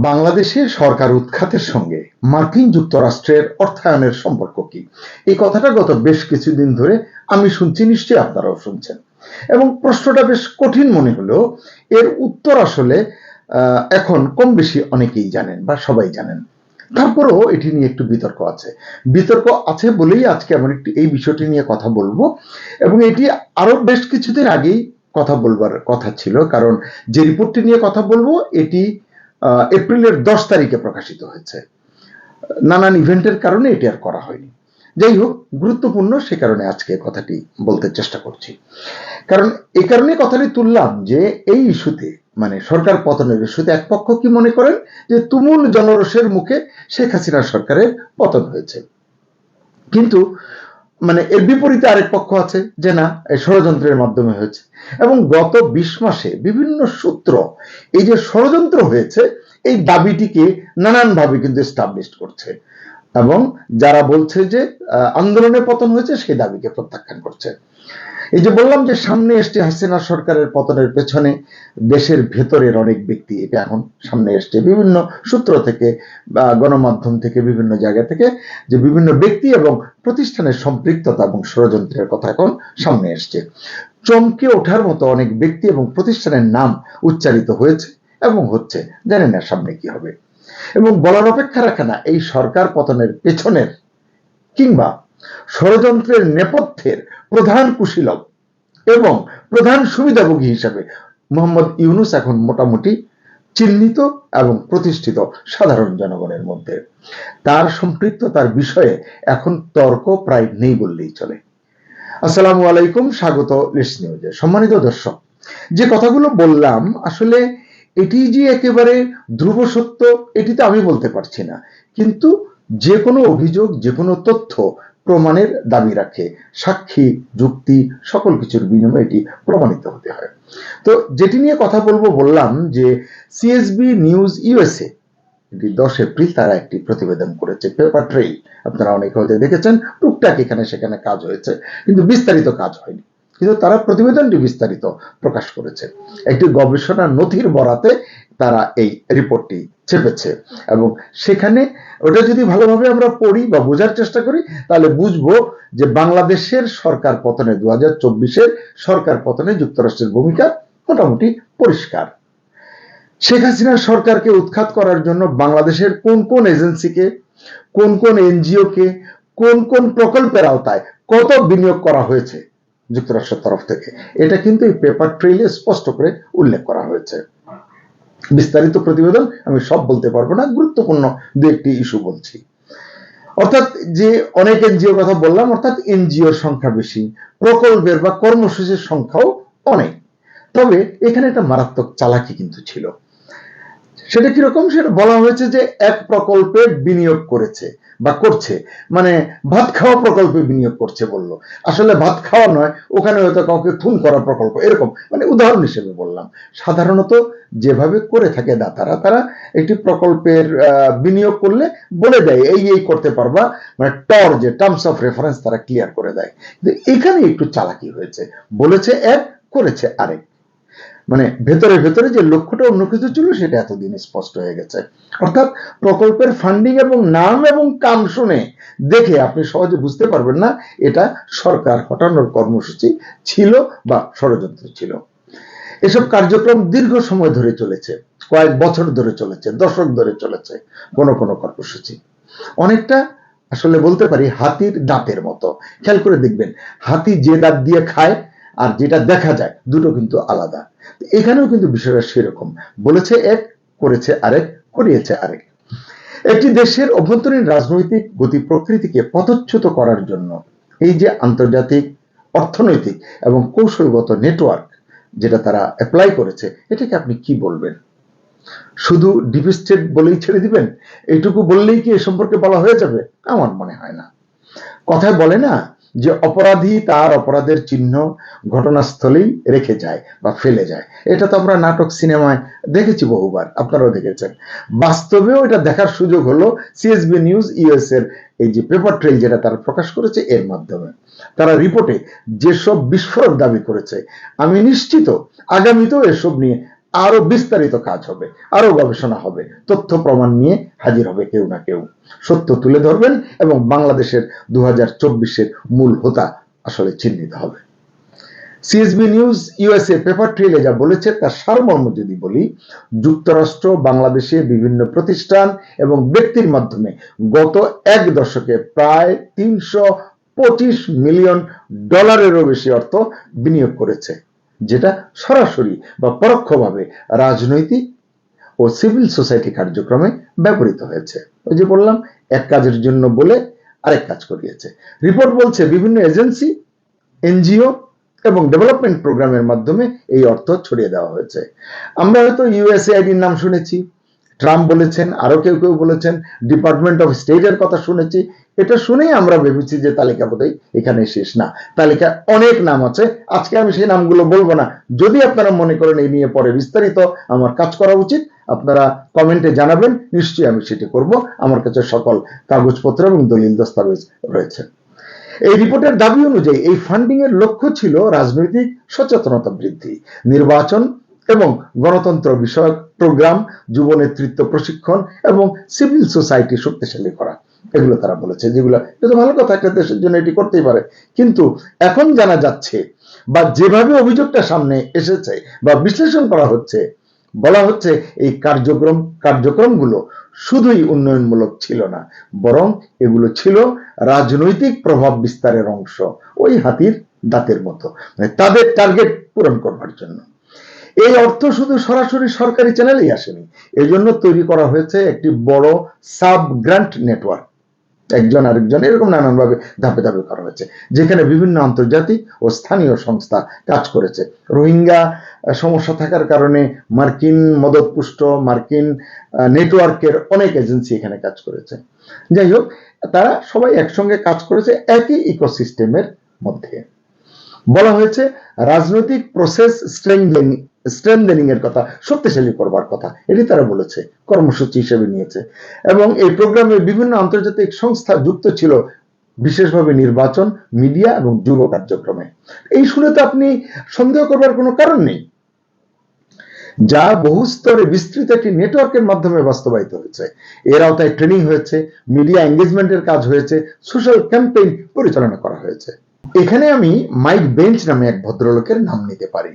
বাংলাদেশে সরকার উৎখাতের সঙ্গে মার্কিন যুক্তরাষ্ট্রের অর্থায়নের সম্পর্ক কি? এই কথাটা গত বেশ কিছুদিন ধরে আমি শুনছি, নিশ্চয়ই আপনারাও শুনছেন, এবং প্রশ্নটা বেশ কঠিন মনে হলেও এর উত্তর আসলে এখন কম বেশি অনেকেই জানেন বা সবাই জানেন। তারপরেও এটি নিয়ে একটু বিতর্ক আছে বলেই আজকে আমার একটু এই বিষয়টি নিয়ে কথা বলবো। এবং এটি আরো বেশ কিছুদিন আগেই কথা বলবার কথা ছিল, কারণ যে রিপোর্টটি নিয়ে কথা বলবো এটি এপ্রিলের 10 তারিখে প্রকাশিত হয়েছে। নানান ইভেন্টের কারণে এটি আর করা হয়নি। যাই হোক, গুরুত্বপূর্ণ, সে কারণে আজকে কথাটি বলতে চেষ্টা করছি। কারণ এই কারণে কথাটি তুললাম যে এই ইস্যুতে, মানে সরকার পতনের ইস্যুতে এক পক্ষ কি মনে করেন যে তুমুল জনরোষের মুখে শেখ হাসিনা সরকারের পতন হয়েছে, কিন্তু মানে এর বিপরীতে আরেক পক্ষ আছে যে না, এই ষড়যন্ত্রের মাধ্যমে হয়েছে। এবং গত 20 মাসে বিভিন্ন সূত্র এই যে ষড়যন্ত্র হয়েছে এই দাবিটিকে নানানভাবে কিন্তু এস্টাবলিশ করছে, এবং যারা বলছে যে আন্দোলনে পতন হয়েছে সেই দাবিকে প্রত্যাখ্যান করছে। এই যে বললাম যে সামনে এসছে হাসিনা সরকারের পতনের পেছনে দেশের ভেতরের অনেক ব্যক্তি, এটা এখন সামনে এসছে বিভিন্ন সূত্র থেকে বা গণমাধ্যম থেকে, বিভিন্ন জায়গা থেকে, যে বিভিন্ন ব্যক্তি এবং প্রতিষ্ঠানের সম্পৃক্ততা এবং ষড়যন্ত্রের কথা এখন সামনে এসছে। চমকে ওঠার মতো অনেক ব্যক্তি এবং প্রতিষ্ঠানের নাম উচ্চারিত হয়েছে এবং হচ্ছে, জানেন না সামনে কি হবে। এবং বলার অপেক্ষা রাখে না, এই সরকার পতনের পেছনের কিংবা ষড়যন্ত্রের নেপথ্যের প্রধান কুশীলব এবং প্রধান সুবিধাভোগী হিসাবে মোহাম্মদ ইউনূস এখন মোটামুটি চিহ্নিত এবং প্রতিষ্ঠিত সাধারণ জনগণের মধ্যে। তার সম্পৃক্ততার বিষয়ে এখন তর্ক প্রায় নেই বললেই চলে। আসসালামু আলাইকুম, স্বাগত লিস্ট নিউজে। সম্মানিত দর্শক, যে কথাগুলো বললাম আসলে এটি যে একেবারে ধ্রুব সত্য এটি তো আমি বলতে পারছি না, কিন্তু যে কোনো অভিযোগ, যে কোনো তথ্য প্রমাণের দাবি রাখে, সাক্ষী, যুক্তি, সকল কিছুর বিনিময়ে এটি প্রমাণিত হতে হয়। তো যেটি নিয়ে কথা বলবো, বললাম যে সিএসবি নিউজ ইউএসএ 10 এপ্রিল তারা একটি প্রতিবেদন করেছে, পেপার ট্রেইল। আপনারা অনেকে হয়তো দেখেছেন, টুকটাক এখানে সেখানে কাজ হয়েছে, কিন্তু বিস্তারিত কাজ হয়নি। কিন্তু তারা প্রতিবেদনটি বিস্তারিত প্রকাশ করেছে। একটি গবেষণা নথির বরাতে তারা এই রিপোর্টটি ছেপেছে, এবং সেখানে ওটা যদি ভালোভাবে আমরা পড়ি বা বোঝার চেষ্টা করি তাহলে বুঝবো যে বাংলাদেশের সরকার পতনে, 2024-এর সরকার পতনে যুক্তরাষ্ট্রের ভূমিকা মোটামুটি পরিষ্কার। শেখ হাসিনা সরকারকে উৎখাত করার জন্য বাংলাদেশের কোন কোন এজেন্সিকে, কোন কোন এনজিওকে, কোন কোন প্রকল্পের আওতায় কত বিনিয়োগ করা হয়েছে যুক্তরাষ্ট্রের তরফ থেকে, এটা কিন্তু এই পেপার ট্রেইলে স্পষ্ট করে উল্লেখ করা হয়েছে। বিস্তারিত প্রতিবেদন আমি সব বলতে পারবো না, গুরুত্বপূর্ণ দু একটি ইস্যু বলছি। অর্থাৎ যে অনেক এনজিওর কথা বললাম, অর্থাৎ এনজিওর সংখ্যা বেশি, প্রকল্পের বা কর্মসূচির সংখ্যাও অনেক। তবে এখানে একটা মারাত্মক চালাকি কিন্তু ছিল। সেটা কিরকম, সেটা বলা হয়েছে যে এক প্রকল্পে বিনিয়োগ করেছে বা করছে, মানে ভাত খাওয়া প্রকল্পে বিনিয়োগ করছে বললো। আসলে ভাত খাওয়া নয়, ওখানে হয়তো কাউকে খুন করা প্রকল্প, এরকম, মানে উদাহরণ হিসেবে বললাম। সাধারণত যেভাবে করে থাকে দাতারা, তারা একটি প্রকল্পের বিনিয়োগ করলে বলে দেয় এই এই করতে পারবা, মানে টর যে টার্মস অফ রেফারেন্স তারা ক্লিয়ার করে দেয়। এখানে একটু চালাকি হয়েছে, বলেছে এক, করেছে আরেক। মানে ভেতরে ভেতরে যে লক্ষ্যটা অন্য কিছু ছিল সেটা এতদিন স্পষ্ট হয়ে গেছে। অর্থাৎ প্রকল্পের ফান্ডিং এবং নাম এবং কাম শুনে দেখে আপনি সহজে বুঝতে পারবেন না এটা সরকার হটানোর কর্মসূচি ছিল বা ষড়যন্ত্র ছিল। এসব কার্যক্রম দীর্ঘ সময় ধরে চলেছে, কয়েক বছর ধরে চলেছে, দশক ধরে চলেছে। কোন কোন কর্মসূচি অনেকটা আসলে বলতে পারি হাতির দাঁতের মতো। খেয়াল করে দেখবেন, হাতি যে দাঁত দিয়ে খায় আর যেটা দেখা যায় দুটো কিন্তু আলাদা। এখানেও কিন্তু বিষয়টা সেরকম, বলেছে এক, করেছে আরেক, করিয়েছে আরেক। একটি দেশের অভ্যন্তরীণ রাজনৈতিক গতি প্রকৃতিকে পদচ্যুত করার জন্য এই যে আন্তর্জাতিক অর্থনৈতিক এবং কৌশলগত নেটওয়ার্ক যেটা তারা অ্যাপ্লাই করেছে, এটাকে আপনি কি বলবেন? শুধু ডিপ স্টেট বলেই ছেড়ে দিবেন? এইটুকু বললেই কি এ সম্পর্কে বলা হয়ে যাবে? আমার মনে হয় না। কথায় বলে না যে অপরাধী তার অপরাধের চিহ্ন ঘটনাস্থলেই রেখে যায় বা ফেলে যায়। এটা তো আমরা নাটক, সিনেমায় দেখেছি বহুবার, আপনারাও দেখেছেন। বাস্তবেও এটা দেখার সুযোগ হলো সিএসবি নিউজ ইউএস এর এই যে পেপার ট্রেইল যেটা তারা প্রকাশ করেছে এর মাধ্যমে। তারা রিপোর্টে যেসব বিস্ফোরক দাবি করেছে, আমি নিশ্চিত আগামীতেও এসব নিয়ে আরো বিস্তারিত কাজ হবে, আরো গবেষণা হবে, তথ্য প্রমাণ নিয়ে হাজির হবে কেউ না কেউ, সত্য তুলে ধরবেন এবং বাংলাদেশের 2024-এর মূল হোতা আসলে চিহ্নিত হবে। সিএসবি নিউজ ইউএসএ পেপার ট্রেলে যা বলেছে তার সারমর্ম যদি বলি, যুক্তরাষ্ট্র বাংলাদেশে বিভিন্ন প্রতিষ্ঠান এবং ব্যক্তির মাধ্যমে গত এক দশকে প্রায় $325 মিলিয়ন বেশি অর্থ বিনিয়োগ করেছে, যেটা সরাসরি বা পরোক্ষভাবে রাজনৈতিক ও সিভিল সোসাইটি কার্যক্রমে ব্যবহৃত হয়েছে। ওই যে বললাম, এক কাজের জন্য বলে আরেক কাজ করিয়েছে। রিপোর্ট বলছে বিভিন্ন এজেন্সি, এনজিও এবং ডেভেলপমেন্ট প্রোগ্রামের মাধ্যমে এই অর্থ ছড়িয়ে দেওয়া হয়েছে। আমরা হয়তো ইউএসএআইডির নাম শুনেছি, ট্রাম্প বলেছেন, আরো কেউ কেউ বলেছেন, ডিপার্টমেন্ট অফ স্টেটের কথা শুনেছি। এটা শুনেই আমরা ভেবেছি যে তালিকা বোধহয় এখানে শেষ না, তালিকা অনেক নাম আছে। আজকে আমি সেই নামগুলো বলবো না। যদি আপনারা মনে করেন এই নিয়ে পরে বিস্তারিত আমার কাজ করা উচিত, আপনারা কমেন্টে জানাবেন, নিশ্চয়ই আমি সেটি করব। আমার কাছে সকল কাগজপত্র এবং দলিল দস্তাবেজ রয়েছে। এই রিপোর্টের দাবি অনুযায়ী এই ফান্ডিং এর লক্ষ্য ছিল রাজনৈতিক সচেতনতা বৃদ্ধি, নির্বাচন এবং গণতন্ত্র বিষয়ক প্রোগ্রাম, যুব নেতৃত্ব প্রশিক্ষণ এবং সিভিল সোসাইটি শক্তিশালী করা। এগুলো তারা বলেছে, যেগুলো কিন্তু ভালো কথা, একটা দেশের জন্য এটি করতেই পারে। কিন্তু এখন জানা যাচ্ছে বা যেভাবে অভিযোগটা সামনে এসেছে বা বিশ্লেষণ করা হচ্ছে, বলা হচ্ছে এই কার্যক্রমগুলো শুধুই উন্নয়নমূলক ছিল না, বরং এগুলো ছিল রাজনৈতিক প্রভাব বিস্তারের অংশ, ওই হাতির দাঁতের মতো, মানে তাদের টার্গেট পূরণ করবার জন্য। এই অর্থ শুধু সরাসরি সরকারি চ্যানেলেই আসেনি, এজন্য তৈরি করা হয়েছে একটি বড় সাব গ্রান্ট নেটওয়ার্ক, একজন আরেকজন এরকম নানানভাবে ধাপে ধাপে করা হয়েছে, যেখানে বিভিন্ন আন্তর্জাতিক ও স্থানীয় সংস্থা কাজ করেছে। রোহিঙ্গা সমস্যা থাকার কারণে মার্কিন মদতপুষ্ট মার্কিন নেটওয়ার্কের অনেক এজেন্সি এখানে কাজ করেছে। যাই হোক, তারা সবাই একসঙ্গে কাজ করেছে একই ইকোসিস্টেমের মধ্যে। বলা হয়েছে রাজনৈতিক প্রসেস স্ট্রেংথেনিং এর কথা, শক্তিশালী করবার কথা, এটি তারা বলেছে, কর্মসূচি হিসেবে নিয়েছে। এবং এই প্রোগ্রামে বিভিন্ন আন্তর্জাতিক সংস্থা যুক্ত ছিল, বিশেষভাবে নির্বাচন, মিডিয়া এবং যুব কার্যক্রমে। এই শুনে তো আপনি সন্দেহ করবার কোনো কারণ নেই, যা বহু স্তরে বিস্তৃত একটি নেটওয়ার্কের মাধ্যমে বাস্তবায়িত হয়েছে। এর আওতায় ট্রেনিং হয়েছে, মিডিয়া এঙ্গেজমেন্টের কাজ হয়েছে, সোশ্যাল ক্যাম্পেইন পরিচালনা করা হয়েছে। এখানে আমি মাইক বেঞ্চ নামে এক ভদ্রলোকের নাম নিতে পারি,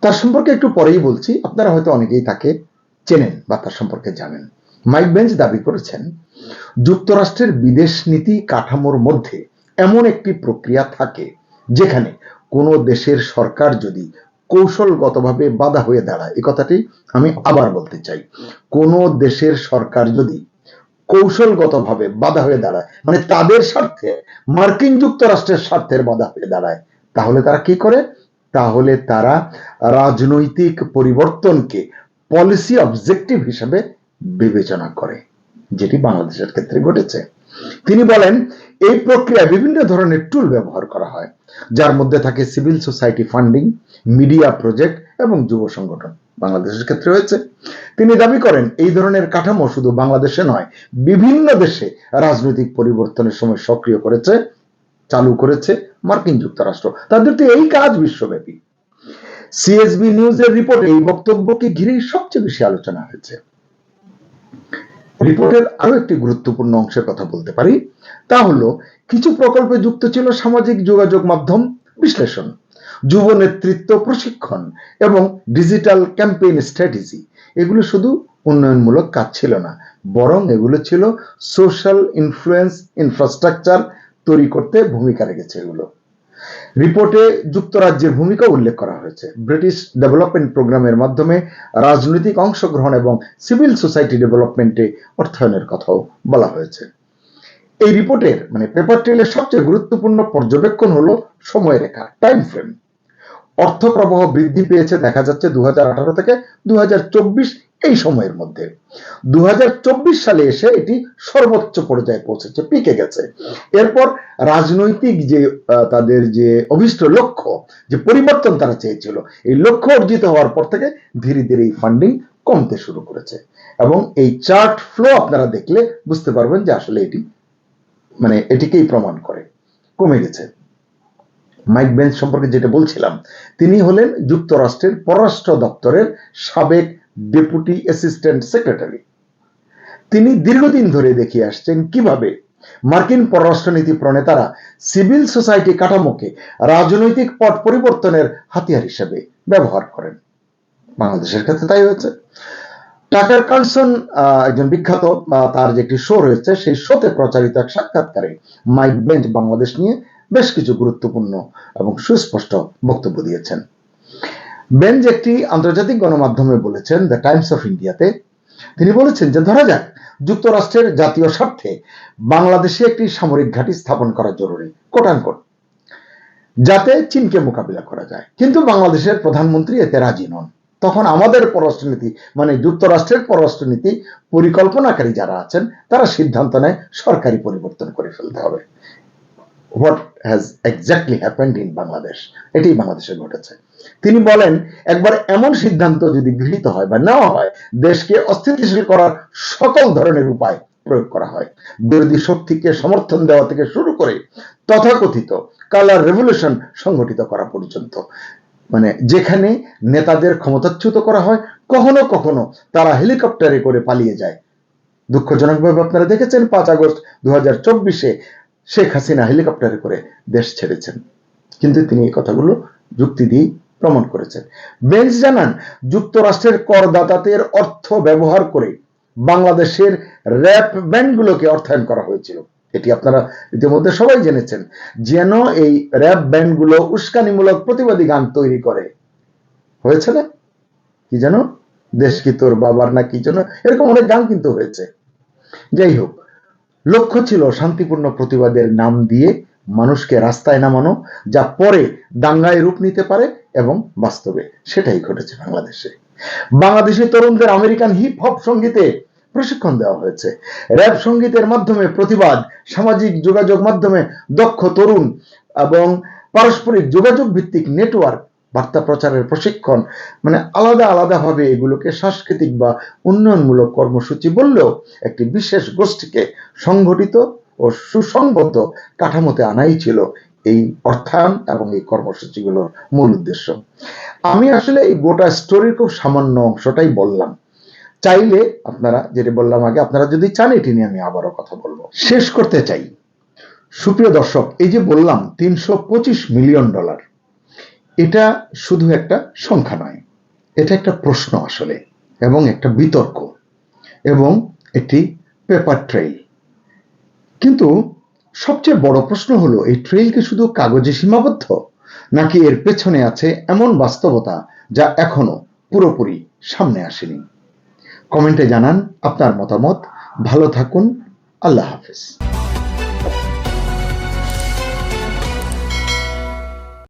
তার সম্পর্কে একটু পরেই বলছি, আপনারা হয়তো অনেকেই তাকে চেনেন বা তার সম্পর্কে জানেন। মাইক বেঞ্চ দাবি করেছেন, যুক্তরাষ্ট্রের বিদেশ নীতি কাঠামোর মধ্যে এমন একটি প্রক্রিয়া থাকে যেখানে কোনো দেশের সরকার যদি কৌশলগতভাবে বাধা হয়ে দাঁড়ায়, এই কথাটি আমি আবার বলতে চাই, কোনো দেশের সরকার যদি কৌশলগতভাবে বাধা হয়ে দাঁড়ায়, মানে তাদের স্বার্থে, মার্কিন যুক্তরাষ্ট্রের স্বার্থের বাধা হয়ে দাঁড়ায়, তাহলে তারা কি করে? তাহলে তারা রাজনৈতিক পরিবর্তনকে পলিসি অবজেক্টিভ হিসেবে বিবেচনা করে, যেটি বাংলাদেশের ক্ষেত্রে ঘটেছে। তিনি বলেন, এই প্রক্রিয়ায় বিভিন্ন ধরনের টুল ব্যবহার করা হয়, যার মধ্যে থাকে civil society funding, media project এবং যুব সংগঠন। বাংলাদেশের ক্ষেত্রে হয়েছে। তিনি দাবি করেন, এই ধরনের কাঠামো শুধু বাংলাদেশে নয়, বিভিন্ন দেশে রাজনৈতিক পরিবর্তনের সময় সক্রিয় করেছে, চালু করেছে মার্কিন যুক্তরাষ্ট্র। তাদের তো এই কাজ বিশ্বব্যাপী। সিএসবি নিউজের রিপোর্টে এই বক্তব্যকে ঘিরেই সবচেয়ে বেশি আলোচনা হয়েছে। রিপোর্টের আরো একটি গুরুত্বপূর্ণ অংশের কথা বলতে পারি, তা হলো কিছু প্রকল্পে যুক্ত ছিল সামাজিক যোগাযোগ মাধ্যম বিশ্লেষণ, যুব নেতৃত্ব প্রশিক্ষণ এবং ডিজিটাল ক্যাম্পেইন স্ট্র্যাটেজি। এগুলো শুধু উন্নয়নমূলক কাজ ছিল না, বরং এগুলো ছিল সোশ্যাল ইনফ্লুয়েন্স ইনফ্রাস্ট্রাকচার তৈরি করতে ভূমিকা রেখেছে। এগুলো রিপোর্টে যুক্তরাজ্যের ভূমিকা উল্লেখ করা হয়েছে। ব্রিটিশ ডেভেলপমেন্ট প্রোগ্রামের মাধ্যমে রাজনৈতিক অংশগ্রহণ এবং সিভিল সোসাইটি ডেভেলপমেন্টে অর্থায়নের কথাও বলা হয়েছে। এই রিপোর্টের মানে পেপার ট্রেলের সবচেয়ে গুরুত্বপূর্ণ পর্যবেক্ষণ হলো সময়রেখা, টাইম ফ্রেম। অর্থ প্রবাহ বৃদ্ধি পেয়েছে দেখা যাচ্ছে 2018 থেকে 2024 এই সময়ের মধ্যে। 2024 সালে এসে এটি সর্বোচ্চ পর্যায়ে পৌঁছেছে, পিকে গেছে। এরপর রাজনৈতিক যে তাদের যে অভিষ্ট লক্ষ্য, যে পরিবর্তন তারা চেয়েছিল, এই লক্ষ্য অর্জিত হওয়ার পর থেকে ধীরে ধীরে এই ফান্ডিং কমতে শুরু করেছে। এবং এই চার্ট ফ্লো আপনারা দেখলে বুঝতে পারবেন যে আসলে এটি মানে এটিকেই প্রমাণ করে, কমে গেছে। মাইক বেঞ্চ সম্পর্কে যেটা বলছিলাম, তিনি হলেন যুক্তরাষ্ট্রের পররাষ্ট্র দপ্তরের সাবেক ডেপুটি অ্যাসিস্ট্যান্ট সেক্রেটারি। তিনি দীর্ঘদিন ধরে দেখিয়ে আসছেন কিভাবে মার্কিন পররাষ্ট্রনীতি প্রণেতারা সিভিল সোসাইটি কাঠামোকে রাজনৈতিক পট পরিবর্তনের হাতিয়ার হিসেবে ব্যবহার করেন। বাংলাদেশের ক্ষেত্রে তাই হয়েছে। টাকার কার্লসন একজন বিখ্যাত, তার যে একটি শো রয়েছে, সেই শোতে প্রচারিত এক সাক্ষাৎকারে মাইক বেঞ্চ বাংলাদেশ নিয়ে বেশ কিছু গুরুত্বপূর্ণ এবং সুস্পষ্ট বক্তব্য দিয়েছেন। বেঞ্চ একটি আন্তর্জাতিক গণমাধ্যমে বলেছেন, দ্য টাইমস অফ ইন্ডিয়াতে, তিনি বলেছেন যে ধরা যাক যুক্তরাষ্ট্রের জাতীয় স্বার্থে বাংলাদেশে একটি সামরিক ঘাঁটি স্থাপন করা জরুরি, কোট আনকোট, যাতে চীনকে মোকাবিলা করা যায়, কিন্তু বাংলাদেশের প্রধানমন্ত্রী এতে রাজি নন। তখন আমাদের পররাষ্ট্রনীতি, মানে যুক্তরাষ্ট্রের পররাষ্ট্রনীতি পরিকল্পনাকারী যারা আছেন, তারা সিদ্ধান্ত নেয় সরকারি পরিবর্তন করে ফেলতে হবে। What has exactly happened in Bangladesh, এটাই বাংলাদেশে ঘটেছে। তিনি বলেন, একবার এমন সিদ্ধান্ত যদি গৃহীত হয় বা নেওয়া হয়, দেশকে অস্থিতিশীল করার সকল ধরনের উপায় প্রয়োগ করা হয়, বিরোধী শক্তিকে সমর্থন দেওয়া থেকে শুরু করে তথাকথিত কালার রেভলিউশন সংগঠিত করা পর্যন্ত, মানে যেখানে নেতাদের ক্ষমতাচ্যুত করা হয়, কখনো কখনো তারা হেলিকপ্টারে করে পালিয়ে যায়। দুঃখজনকভাবে আপনারা দেখেছেন 5 আগস্ট 2024 শেখ হাসিনা হেলিকপ্টারে করে দেশ ছেড়েছেন, কিন্তু তিনি এই কথাগুলো যুক্তি দিয়ে প্রমাণ করেছেন। বেঞ্চ জানান, যুক্তরাষ্ট্রের করদাতাদের অর্থ ব্যবহার করে বাংলাদেশের র্যাপ ব্যান্ডগুলোকে অর্থায়ন করা হয়েছিল। এটি আপনারা ইতিমধ্যে সবাই জেনেছেন, যেন এই র্যাপ ব্যান্ডগুলো উস্কানিমূলক প্রতিবাদী গান তৈরি করে। হয়েছে না, কি যেন দেশ কি তোর বাবার, না কি যেন এরকম অনেক গান কিন্তু হয়েছে। যাই হোক, লক্ষ্য ছিল শান্তিপূর্ণ প্রতিবাদের নাম দিয়ে মানুষকে রাস্তায় নামানো, যা পরে দাঙ্গায় রূপ নিতে পারে, এবং বাস্তবে সেটাই ঘটেছে বাংলাদেশে। বাংলাদেশি তরুণদের আমেরিকান হিপ হপ সঙ্গীতে প্রশিক্ষণ দেওয়া হয়েছে। র্যাপ সঙ্গীতের মাধ্যমে প্রতিবাদ, সামাজিক যোগাযোগ মাধ্যমে দক্ষ তরুণ এবং পারস্পরিক যোগাযোগ ভিত্তিক নেটওয়ার্ক, বার্তা প্রচারের প্রশিক্ষণ, মানে আলাদা আলাদাভাবে এগুলোকে সাংস্কৃতিক বা উন্নয়নমূলক কর্মসূচি বললেও একটি বিশেষ গোষ্ঠীকে সংগঠিত ও সুসংবদ্ধ কাঠামোতে আনাই ছিল এই অর্থায়ন এবং এই কর্মসূচিগুলোর মূল উদ্দেশ্য। আমি আসলে এই গোটা স্টোরির খুব সামান্য অংশটাই বললাম। চাইলে আপনারা, যেটা বললাম আগে, আপনারা যদি চান এটি নিয়ে আমি আবারও কথা বলবো। শেষ করতে চাই, সুপ্রিয় দর্শক, এই যে বললাম $325 মিলিয়ন, এটা শুধু একটা সংখ্যা নয়, এটা একটা প্রশ্ন আসলে, এবং একটা বিতর্ক, এবং একটি পেপার ট্রেইল। কিন্তু সবচেয়ে বড় প্রশ্ন হলো, এই ট্রেইল কি শুধু কাগজে সীমাবদ্ধ, নাকি এর পেছনে আছে এমন বাস্তবতা যা এখনো পুরোপুরি সামনে আসেনি? কমেন্টে জানান আপনার মতামত। ভালো থাকুন। আল্লাহ হাফেজ।